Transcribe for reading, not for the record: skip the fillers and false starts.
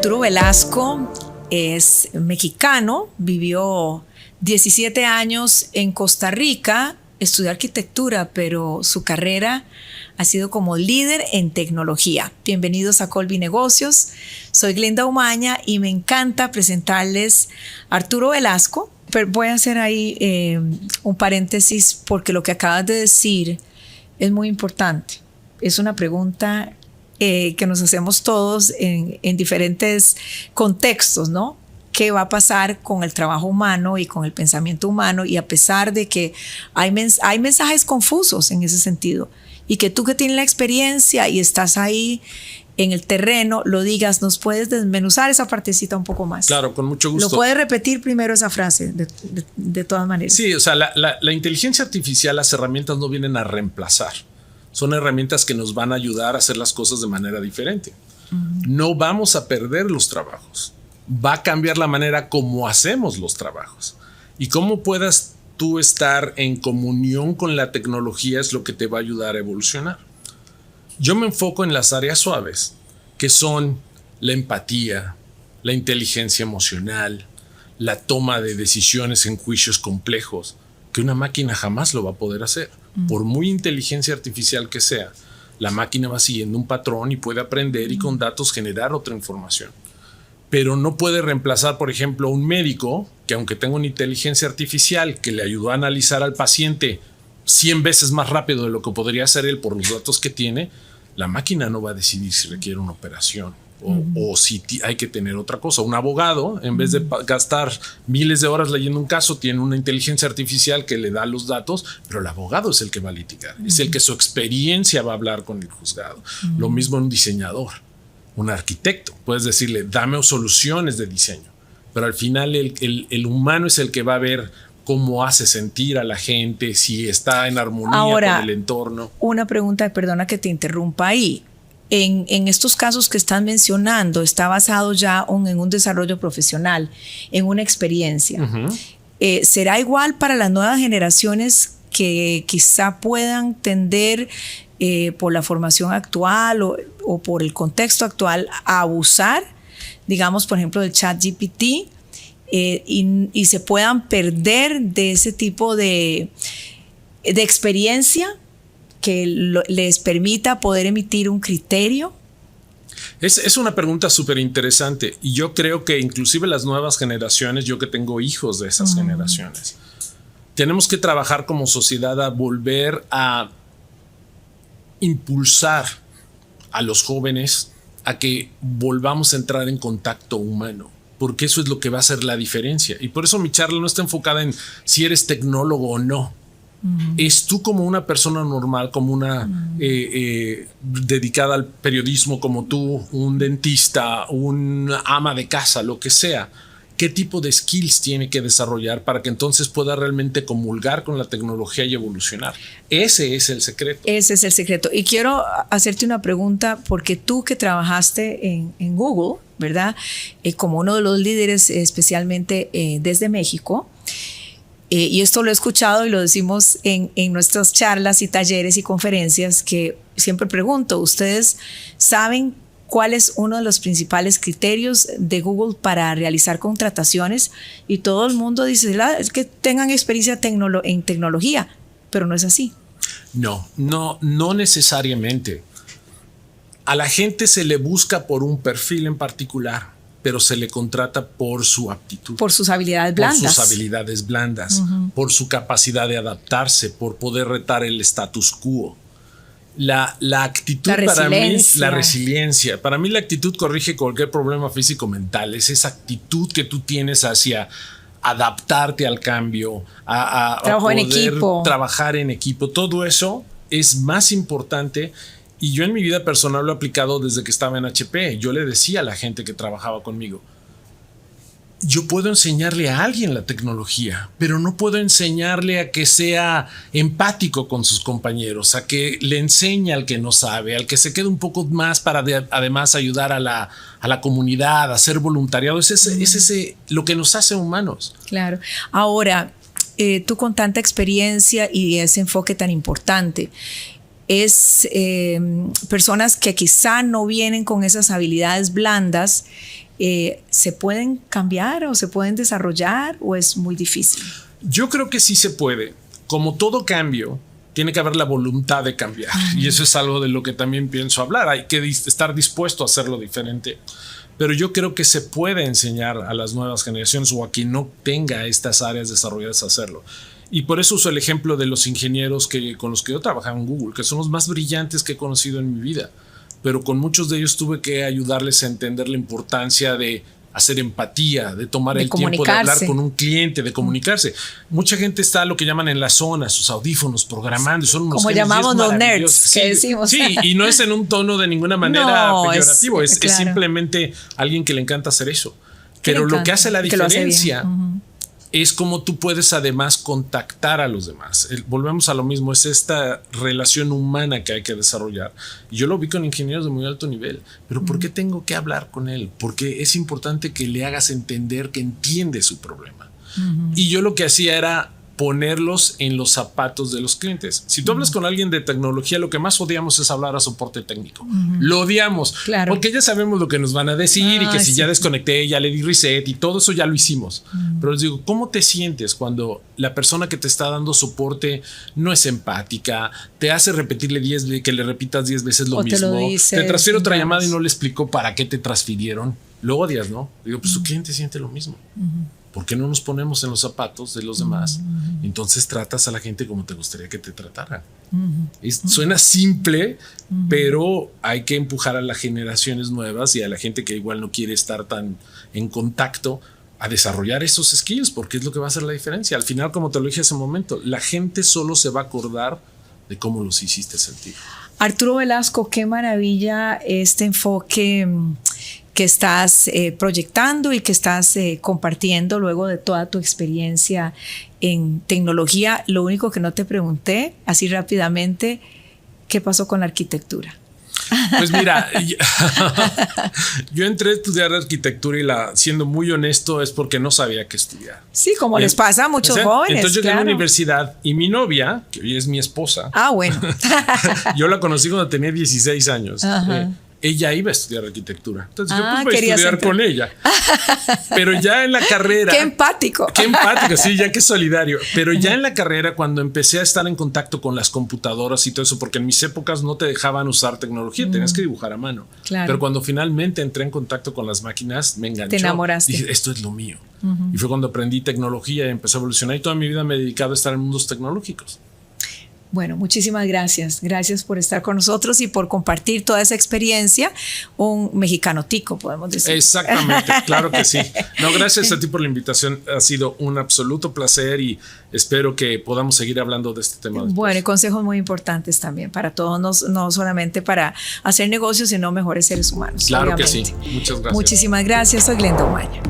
Arturo Velasco es mexicano, vivió 17 años en Costa Rica, estudió arquitectura, pero su carrera ha sido como líder en tecnología. Bienvenidos a Colby Negocios. Soy Glenda Umaña y me encanta presentarles a Arturo Velasco. Pero voy a hacer ahí un paréntesis porque lo que acabas de decir es muy importante. Es una pregunta que nos hacemos todos en diferentes contextos, ¿no? ¿Qué va a pasar con el trabajo humano y con el pensamiento humano? Y a pesar de que hay mensajes confusos en ese sentido, y que tú que tienes la experiencia y estás ahí en el terreno, lo digas, ¿nos puedes desmenuzar esa partecita un poco más? Claro, con mucho gusto. ¿Lo puedes repetir primero esa frase de todas maneras? Sí, o sea, la inteligencia artificial, las herramientas no vienen a reemplazar. Son herramientas que nos van a ayudar a hacer las cosas de manera diferente. No vamos a perder los trabajos. Va a cambiar la manera como hacemos los trabajos. Y cómo puedas tú estar en comunión con la tecnología es lo que te va a ayudar a evolucionar. Yo me enfoco en las áreas suaves, que son la empatía, la inteligencia emocional, la toma de decisiones en juicios complejos, que una máquina jamás lo va a poder hacer. Por muy inteligencia artificial que sea, la máquina va siguiendo un patrón y puede aprender y con datos generar otra información. Pero no puede reemplazar, por ejemplo, un médico que, aunque tenga una inteligencia artificial que le ayudó a analizar al paciente 100 veces más rápido de lo que podría hacer él por los datos que tiene, la máquina no va a decidir si requiere una operación o si hay que tener otra cosa. Un abogado, en vez de gastar miles de horas leyendo un caso, tiene una inteligencia artificial que le da los datos, pero el abogado es el que va a litigar, es el que su experiencia va a hablar con el juzgado. Lo mismo un diseñador, un arquitecto. Puedes decirle, dame soluciones de diseño, pero al final el humano es el que va a ver cómo hace sentir a la gente, si está en armonía con el entorno. Una pregunta, perdona que te interrumpa ahí. En estos casos que están mencionando, está basado ya en un desarrollo profesional, en una experiencia. ¿Será igual para las nuevas generaciones que quizá puedan tender por la formación actual o por el contexto actual a abusar, digamos, por ejemplo, del ChatGPT y se puedan perder de ese tipo de experiencia que les permita poder emitir un criterio? Es una pregunta súper interesante y yo creo que inclusive las nuevas generaciones, yo que tengo hijos de esas generaciones, tenemos que trabajar como sociedad a volver a impulsar a los jóvenes a que volvamos a entrar en contacto humano, porque eso es lo que va a hacer la diferencia. Y por eso mi charla no está enfocada en si eres tecnólogo o no. Es tú como una persona normal, como una dedicada al periodismo como tú, un dentista, un ama de casa, lo que sea. ¿Qué tipo de skills tiene que desarrollar para que entonces pueda realmente comulgar con la tecnología y evolucionar? Ese es el secreto. Ese es el secreto. Y quiero hacerte una pregunta, porque tú que trabajaste en Google, ¿verdad? Como uno de los líderes, especialmente desde México, y esto lo he escuchado y lo decimos en nuestras charlas y talleres y conferencias, que siempre pregunto, ¿ustedes saben cuál es uno de los principales criterios de Google para realizar contrataciones? Y todo el mundo dice, es que tengan experiencia en tecnología, pero no es así. No necesariamente. A la gente se le busca por un perfil en particular, pero se le contrata por su aptitud. Por sus habilidades blandas. Por sus habilidades blandas, por su capacidad de adaptarse, por poder retar el status quo. La actitud para mí, la resiliencia. Para mí la actitud corrige cualquier problema físico-mental. Es esa actitud que tú tienes hacia adaptarte al cambio, a poder trabajar en equipo. Todo eso es más importante. Y yo en mi vida personal lo he aplicado desde que estaba en HP. Yo le decía a la gente que trabajaba conmigo, yo puedo enseñarle a alguien la tecnología, pero no puedo enseñarle a que sea empático con sus compañeros, a que le enseñe al que no sabe, al que se quede un poco más para además ayudar a la comunidad, a hacer voluntariado. Es lo que nos hace humanos. Claro. Ahora, tú con tanta experiencia y ese enfoque tan importante, es personas que quizá no vienen con esas habilidades blandas ¿se pueden cambiar o se pueden desarrollar o es muy difícil? Yo creo que sí se puede. Como todo cambio, tiene que haber la voluntad de cambiar. Y eso es algo de lo que también pienso hablar. Hay que estar dispuesto a hacerlo diferente. Pero yo creo que se puede enseñar a las nuevas generaciones o a quien no tenga estas áreas desarrolladas a hacerlo. Y por eso uso el ejemplo de los ingenieros con los que yo trabajaba en Google, que son los más brillantes que he conocido en mi vida. Pero con muchos de ellos tuve que ayudarles a entender la importancia de hacer empatía, de tomar el tiempo de hablar con un cliente, de comunicarse. Mucha gente está lo que llaman en la zona, sus audífonos, programando. Son unos como llamamos los nerds, que decimos. Sí, y no es en un tono de ninguna manera peyorativo, es simplemente alguien que le encanta hacer eso. Pero lo que hace la diferencia es como tú puedes además contactar a los demás. Volvemos a lo mismo, es esta relación humana que hay que desarrollar. Y yo lo vi con ingenieros de muy alto nivel. Pero ¿por qué tengo que hablar con él? Porque es importante que le hagas entender que entiende su problema. Y yo lo que hacía era ponerlos en los zapatos de los clientes. Si tú hablas con alguien de tecnología, lo que más odiamos es hablar a soporte técnico. Lo odiamos, porque ya sabemos lo que nos van a decir y que si ya desconecté, ya le di reset y todo eso ya lo hicimos. Pero les digo, ¿cómo te sientes cuando la persona que te está dando soporte no es empática, te hace repetirle 10 veces, que le repitas 10 veces lo mismo, te transfiere otra llamada y no le explicó para qué te transfirieron? Lo odias, ¿no? Digo, pues tu cliente siente lo mismo. ¿Por qué no nos ponemos en los zapatos de los demás? Entonces tratas a la gente como te gustaría que te trataran. Suena simple, pero hay que empujar a las generaciones nuevas y a la gente que igual no quiere estar tan en contacto a desarrollar esos skills, porque es lo que va a hacer la diferencia. Al final, como te lo dije hace un momento, la gente solo se va a acordar de cómo los hiciste sentir. Arturo Velasco, qué maravilla este enfoque que estás proyectando y que estás compartiendo luego de toda tu experiencia en tecnología. Lo único que no te pregunté, así rápidamente, ¿qué pasó con la arquitectura? Pues mira, yo entré a estudiar arquitectura y siendo muy honesto es porque no sabía qué estudiar. Sí, como les pasa a muchos jóvenes. Entonces yo llegué a la universidad y mi novia, que hoy es mi esposa. Bueno. Yo la conocí cuando tenía 16 años. Ella iba a estudiar arquitectura. Entonces yo pues voy a estudiar con ella. Pero ya en la carrera... ¡Qué empático! ¡Qué empático! Sí, ya que solidario. Pero ya en la carrera, cuando empecé a estar en contacto con las computadoras y todo eso, porque en mis épocas no te dejaban usar tecnología, tenías que dibujar a mano. Claro. Pero cuando finalmente entré en contacto con las máquinas, me enganchó. Te enamoraste. Dije, esto es lo mío. Y fue cuando aprendí tecnología y empecé a evolucionar. Y toda mi vida me he dedicado a estar en mundos tecnológicos. Bueno, muchísimas gracias. Gracias por estar con nosotros y por compartir toda esa experiencia. Un mexicano tico, podemos decir. Exactamente, claro que sí. No, gracias a ti por la invitación. Ha sido un absoluto placer y espero que podamos seguir hablando de este tema después. Bueno, y consejos muy importantes también para todos, no solamente para hacer negocios, sino mejores seres humanos. Claro que sí. Muchas gracias. Muchísimas gracias. Soy Glenda Umaña.